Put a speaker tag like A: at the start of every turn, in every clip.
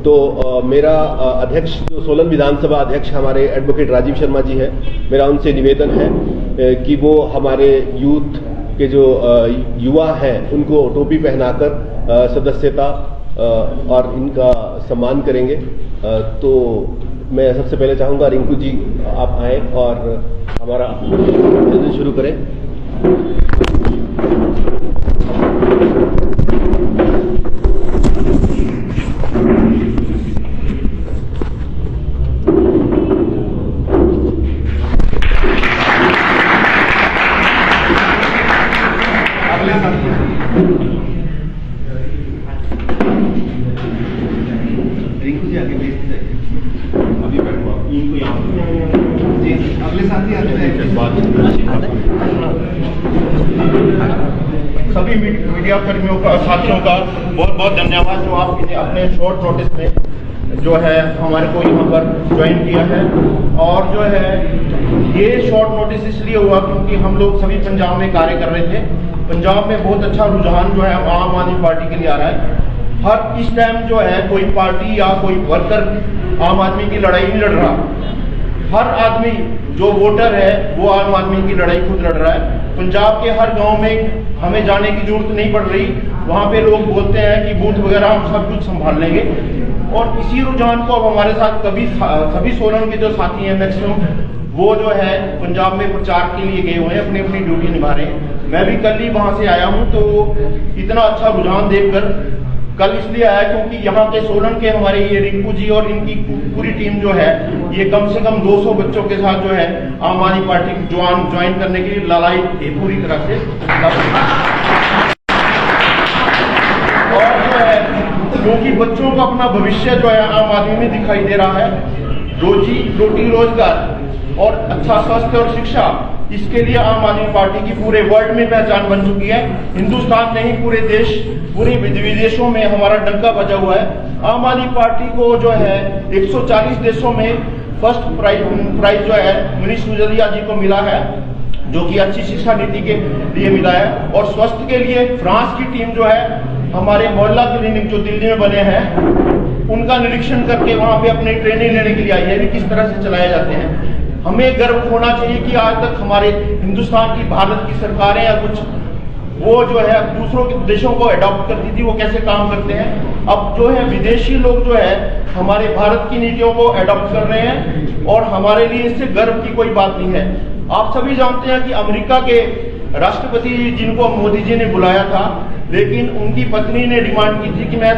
A: तो मेरा अध्यक्ष जो सोलन विधानसभा अध्यक्ष हमारे एडवोकेट राजीव शर्मा जी है, मेरा उनसे निवेदन है कि वो हमारे यूथ के जो युवा हैं उनको टोपी पहनाकर सदस्यता और इनका सम्मान करेंगे। तो मैं सबसे पहले चाहूँगा रिंकू जी आप आए और हमारा सेशन शुरू करें।
B: रिंकू जी आगे अभी इनको यहाँ जी अगले साथी आते हैं। सभी मीडिया कर्मियों का साथियों का बहुत बहुत धन्यवाद जो आपने अपने शॉर्ट नोटिस में जो है हमारे को यहाँ पर ज्वाइन किया है। और जो है ये शॉर्ट नोटिस इसलिए हुआ क्योंकि हम लोग सभी पंजाब में कार्य कर रहे थे। पंजाब में बहुत अच्छा रुझान जो है आम आदमी पार्टी के लिए आ रहा है। हर इस टाइम जो है कोई पार्टी या कोई वर्कर आम आदमी की लड़ाई नहीं लड़ रहा। हर आदमी जो वोटर है वो आम आदमी की लड़ाई खुद लड़ रहा है। पंजाब के हर गांव में हमें जाने की जरूरत नहीं पड़ रही। वहां पे लोग बोलते हैं कि बूथ वगैरह हम सब कुछ संभाल लेंगे। और इसी रुझान को अब हमारे साथ सभी सोलन के जो साथी हैं मैक्सिमम वो जो है पंजाब में प्रचार के लिए गए हुए हैं, अपनी अपनी ड्यूटी निभा रहे हैं। मैं भी कल ही वहां से आया हूं। तो इतना अच्छा रुझान देखकर कल इसलिए आया क्योंकि यहाँ के सोलन के हमारे ये रिंकू जी और इनकी पूरी टीम जो है ये कम से कम 200 बच्चों के साथ जो है आम आदमी पार्टी ज्वाइन करने के लिए लड़ाई थी पूरी तरह से। और जो है क्योंकि बच्चों का अपना भविष्य जो है आम आदमी में दिखाई दे रहा है। रोटी रोजगार और अच्छा स्वास्थ्य और शिक्षा, इसके लिए आम आदमी पार्टी की पूरे वर्ल्ड में पहचान बन चुकी है। हिंदुस्तान नहीं पूरे देश, पूरे विदेशों में हमारा डंका बजा हुआ है। आम आदमी पार्टी को जो है 140 देशों में फर्स्ट प्राइज जो है मनीष सिसोदिया जी को मिला है, जो कि अच्छी शिक्षा नीति के लिए मिला है। और स्वास्थ्य के लिए फ्रांस की टीम जो है हमारे मोहल्ला क्लिनिक जो दिल्ली में बने हैं उनका निरीक्षण करके वहां पे अपनी ट्रेनिंग लेने के लिए आई है कि किस तरह से चलाए जाते हैं। हमें गर्व होना चाहिए कि आज तक हमारे हिंदुस्तान की भारत की सरकारें या कुछ वो जो है दूसरों के देशों को अडॉप्ट करती थी वो कैसे काम करते हैं। अब जो है विदेशी लोग जो है हमारे भारत की नीतियों को अडॉप्ट कर रहे हैं और हमारे लिए इससे गर्व की कोई बात नहीं है। आप सभी जानते हैं कि अमेरिका के राष्ट्रपति जिनको मोदी जी ने बुलाया था, लेकिन उनकी पत्नी ने डिमांड की थी कि मैं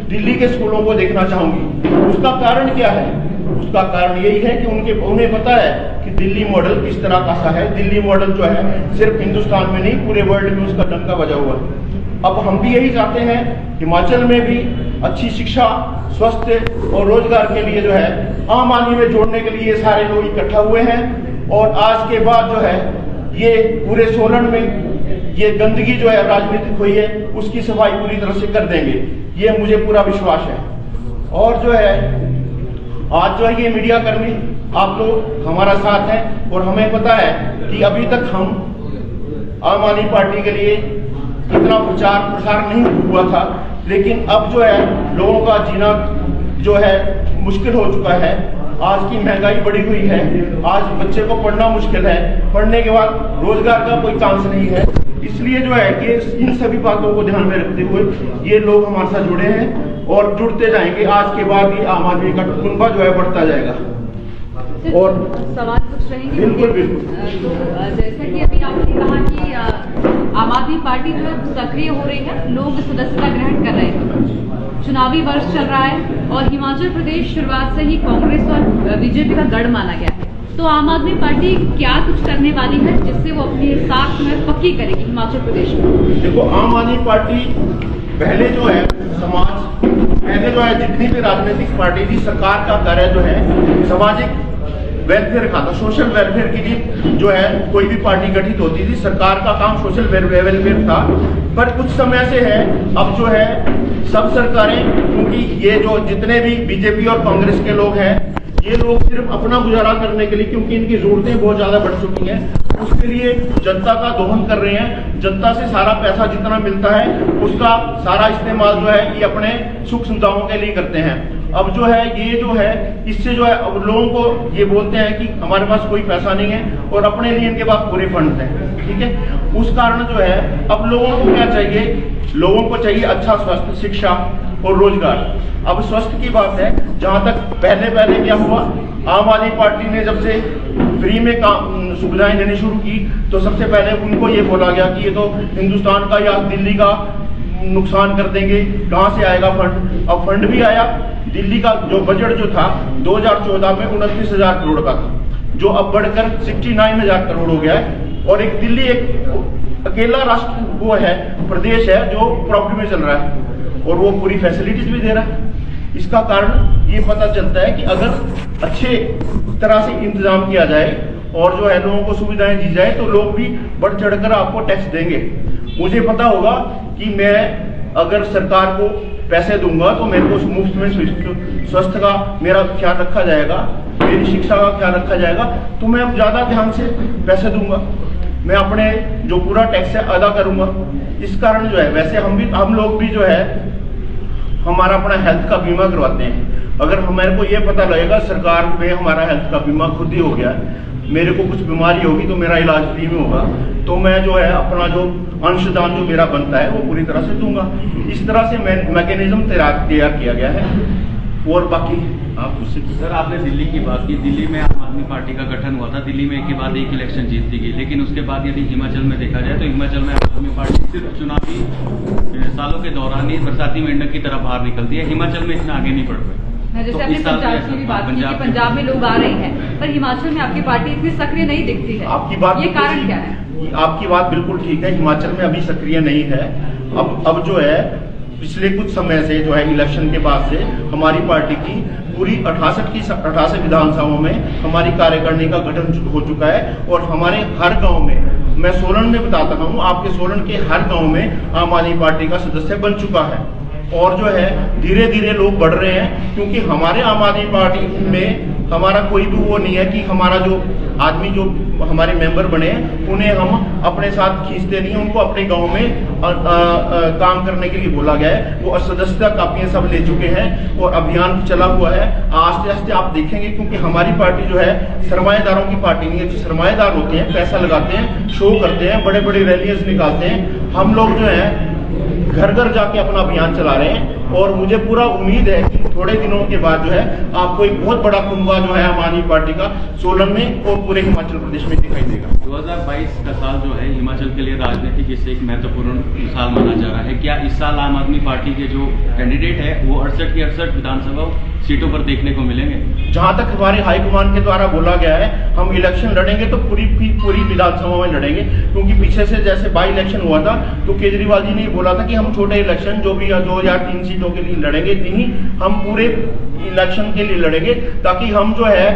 B: दिल्ली के स्कूलों को देखना चाहूंगी। उसका कारण क्या है? उसका कारण यही है कि उन्हें पता है कि दिल्ली मॉडल किस तरह का है। दिल्ली मॉडल जो है सिर्फ हिंदुस्तान में नहीं पूरे वर्ल्ड में उसका डंका बजा हुआ है। अब हम भी यही चाहते हैं हिमाचल में भी अच्छी शिक्षा, स्वास्थ्य और रोजगार के लिए जो है आम आदमी में जोड़ने के लिए ये सारे लोग इकट्ठा हुए हैं। और आज के बाद जो है ये पूरे सोलन में ये गंदगी जो है राजनीतिक हुई है उसकी सफाई पूरी तरह से कर देंगे, ये मुझे पूरा विश्वास है। और जो है आज जो है ये मीडिया कर्मी आप लोग हमारा साथ हैं और हमें पता है कि अभी तक हम आम आदमी पार्टी के लिए इतना प्रचार प्रसार नहीं हुआ था, लेकिन अब जो है लोगों का जीना जो है मुश्किल हो चुका है। आज की महंगाई बढ़ी हुई है, आज बच्चे को पढ़ना मुश्किल है, पढ़ने के बाद रोजगार का कोई चांस नहीं है। इसलिए जो है कि इन सभी बातों को ध्यान में रखते हुए ये लोग हमारे साथ जुड़े हैं और जुड़ते जाएंगे। आज के बाद ये आम आदमी का कुनबा जो है बढ़ता जाएगा। और
C: सवाल पूछ रहे हैं
B: बिल्कुल
C: तो जैसा कि अभी आपने कहा कि आम आदमी पार्टी जो है सक्रिय हो रही है, लोग सदस्यता ग्रहण कर रहे हैं, चुनावी वर्ष चल रहा है और हिमाचल प्रदेश शुरुआत से ही कांग्रेस और बीजेपी का गढ़ माना गया है। तो आम आदमी पार्टी क्या कुछ करने वाली है जिससे वो अपनी साख में पक्की करेगी हिमाचल प्रदेश में?
B: देखो, आम आदमी पार्टी पहले जो है पहले जो है जितनी भी राजनीतिक पार्टी थी, सरकार का कार्य जो है सामाजिक वेलफेयर का था, सोशल वेलफेयर के लिए जो है कोई भी पार्टी गठित होती थी, सरकार का काम सोशल वेलफेयर था। पर कुछ समय से है अब जो है सब सरकारें, क्योंकि ये जो जितने भी बीजेपी और कांग्रेस के लोग हैं ये लोग सिर्फ अपना गुजारा करने के लिए, क्योंकि इनकी जरूरतें बहुत ज्यादा बढ़ चुकी हैं, उसके लिए जनता का दोहन कर रहे हैं। जनता से सारा पैसा जितना मिलता है उसका सारा इस्तेमाल जो है ये अपने सुख सुविधाओं के लिए करते हैं। अब जो है ये जो है इससे जो है अब लोगों को ये बोलते हैं कि हमारे पास कोई पैसा नहीं है और अपने लिए इनके पास पूरे फंड हैं, ठीक है। उस कारण जो है अब लोगों को क्या चाहिए, लोगों को चाहिए अच्छा स्वास्थ्य, शिक्षा और रोजगार। अब स्वास्थ्य की बात है, जहां तक पहले क्या हुआ, आम आदमी पार्टी ने जब से फ्री में काम सुविधाएं देनी शुरू की तो सबसे पहले उनको ये बोला गया कि ये तो हिंदुस्तान का या दिल्ली का नुकसान कर देंगे, कहां से आएगा फंड। अब फंड भी आया, दिल्ली का जो बजट जो था 2014 में 29,000 करोड़ का था, जो अब बढ़कर 69,000 करोड़ हो गया है। और एक दिल्ली एक अकेला राष्ट्र वो है, प्रदेश है जो प्रॉफिट में चल रहा है और वो पूरी फैसिलिटीज भी दे रहा है। इसका कारण ये पता चलता है कि अगर अच्छे तरह से इंतजाम किया जाए और जो है लोगों को सुविधाएं दी जाए तो लोग भी बढ़ चढ़कर आपको टैक्स देंगे। मुझे पता होगा कि मैं अगर सरकार को पैसे दूंगा तो मेरे को मुफ्त में स्वास्थ्य का मेरा ख्याल रखा जाएगा, मेरी शिक्षा का ख्याल रखा जाएगा, तो मैं अब ज्यादा ध्यान से पैसे दूंगा, मैं अपने जो पूरा टैक्स है अदा करूंगा। इस कारण जो है वैसे हम लोग भी जो है हमारा अपना हेल्थ का बीमा करवाते हैं। अगर हमारे को ये पता लगेगा सरकार में हमारा हेल्थ का बीमा खुद ही हो गया है, मेरे को कुछ बीमारी होगी तो मेरा इलाज फ्री में होगा, तो मैं जो है अपना जो अंशदान जो मेरा बनता है वो पूरी तरह से दूंगा। इस तरह से मैकेनिज्म तैयार किया गया है। और बाकी आप उससे
D: सर, आपने दिल्ली की बात की, दिल्ली में आम आदमी पार्टी का गठन हुआ था, दिल्ली में एक के बाद एक इलेक्शन जीतती गई, लेकिन उसके बाद यदि हिमाचल में देखा जाए तो हिमाचल में आम आदमी पार्टी सिर्फ चुनावी सालों के दौरान ही बरसाती मेंढक की तरह बाहर निकलती है, हिमाचल में इतना आगे नहीं बढ़ पाई।
C: जैसे आपने पंजाब की भी बात की कि पंजाब में लोग आ रहे हैं, पर हिमाचल में आपकी पार्टी इतनी सक्रिय नहीं दिखती है,
B: आपकी बात
C: ये कारण क्या है?
B: आपकी बात बिल्कुल ठीक है, हिमाचल में अभी सक्रिय नहीं है। अब जो है पिछले कुछ समय से जो है इलेक्शन के बाद से हमारी पार्टी की पूरी 88 विधानसभाओं में हमारी कार्यकारिणी का गठन हो चुका है और हमारे हर गांव में, मैं सोलन में बताता हूं, आपके सोलन के हर गांव में आम आदमी पार्टी का सदस्य बन चुका है। और जो है धीरे धीरे लोग बढ़ रहे हैं, क्योंकि हमारे आम आदमी पार्टी में हमारा कोई भी वो नहीं है कि हमारा जो आदमी जो हमारे मेंबर बने हैं उन्हें हम अपने साथ खींचते नहीं, उनको अपने गांव में काम करने के लिए बोला गया है। वो सदस्यता कापियां सब ले चुके हैं और अभियान चला हुआ है। आस्ते आस्ते आप देखेंगे, क्योंकि हमारी पार्टी जो है सरमाएदारों की पार्टी नहीं है। जो सरमाएदार होते हैं पैसा लगाते हैं, शो करते हैं, बड़े बड़े रैलियां निकालते हैं। हम लोग जो है घर घर जाके अपना अभियान चला रहे हैं और मुझे पूरा उम्मीद है कि थोड़े दिनों के बाद जो है आपको एक बहुत बड़ा कुंभा जो है आम आदमी पार्टी का सोलन में और पूरे हिमाचल प्रदेश में दिखाई देगा।
D: 2022 का साल जो है हिमाचल के लिए राजनीतिक इससे एक महत्वपूर्ण साल माना जा रहा है। क्या इस साल आम आदमी पार्टी के जो कैंडिडेट है वो 68 की 68 विधानसभा सीटों पर देखने को मिलेंगे?
B: जहां तक हमारे हाईकमान के द्वारा बोला गया है, हम इलेक्शन लड़ेंगे तो पूरी विधानसभा में लड़ेंगे, क्योंकि पीछे से जैसे बाई इलेक्शन हुआ था तो केजरीवाल जी ने बोला था कि हम छोटे इलेक्शन जो भी 2003 सीटों के लिए लड़ेंगे नहीं, हम पूरे इलेक्शन के लिए लड़ेंगे, ताकि हम जो है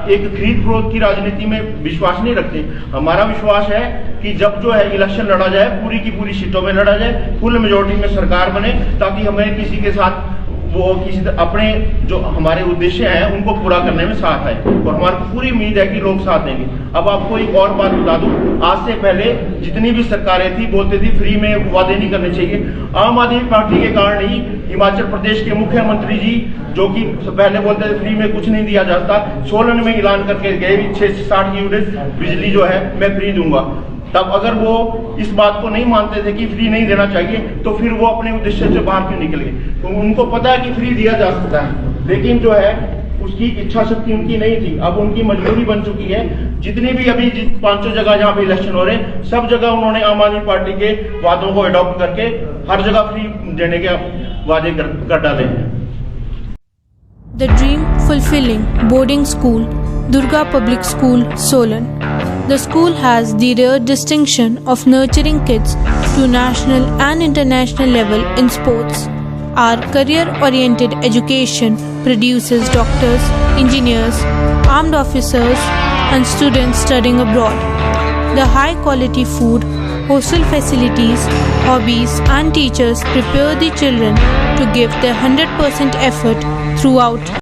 B: एक खरीद फरोख्त की राजनीति में विश्वास नहीं रखते। हमारा विश्वास है कि जब जो है इलेक्शन लड़ा जाए पूरी की पूरी सीटों में लड़ा जाए, फुल मेजोरिटी में सरकार बने, ताकि हमें किसी के साथ वो किसी अपने जो हमारे उद्देश्य हैं उनको पूरा करने में साथ आए और हमारी पूरी उम्मीद है कि लोग साथ देंगे। अब आपको एक और बात बता दूं, आज से पहले जितनी भी सरकारें थी बोलते थी फ्री में वादे नहीं करने चाहिए। आम आदमी पार्टी के कारण ही हिमाचल प्रदेश के मुख्यमंत्री जी, जो कि पहले बोलते थे फ्री में कुछ नहीं दिया जाता, सोलन में ऐलान करके गए 660 यूनिट बिजली जो है मैं फ्री दूंगा। तब अगर वो इस बात को नहीं मानते थे कि फ्री नहीं देना चाहिए तो फिर वो अपने उद्देश्य से बाहर क्यों निकल गए? तो उनको पता है कि फ्री दिया जा सकता है, लेकिन जो है उसकी इच्छा शक्ति उनकी नहीं थी। अब उनकी मजबूरी बन चुकी है। जितनी भी अभी 500 जगह जहाँ पे इलेक्शन हो रहे हैं, सब जगह उन्होंने आम आदमी पार्टी के वादों को अडॉप्ट करके हर जगह फ्री देने के वादे कर डाले हैं।
E: The Dream Fulfilling Boarding School, Durga Public School, Solan. The school has the rare distinction of nurturing kids to national and international level in sports. Our career-oriented education produces doctors, engineers, armed officers, and students studying abroad. The high-quality food, hostel facilities, hobbies, and teachers prepare the children to give their 100% effort throughout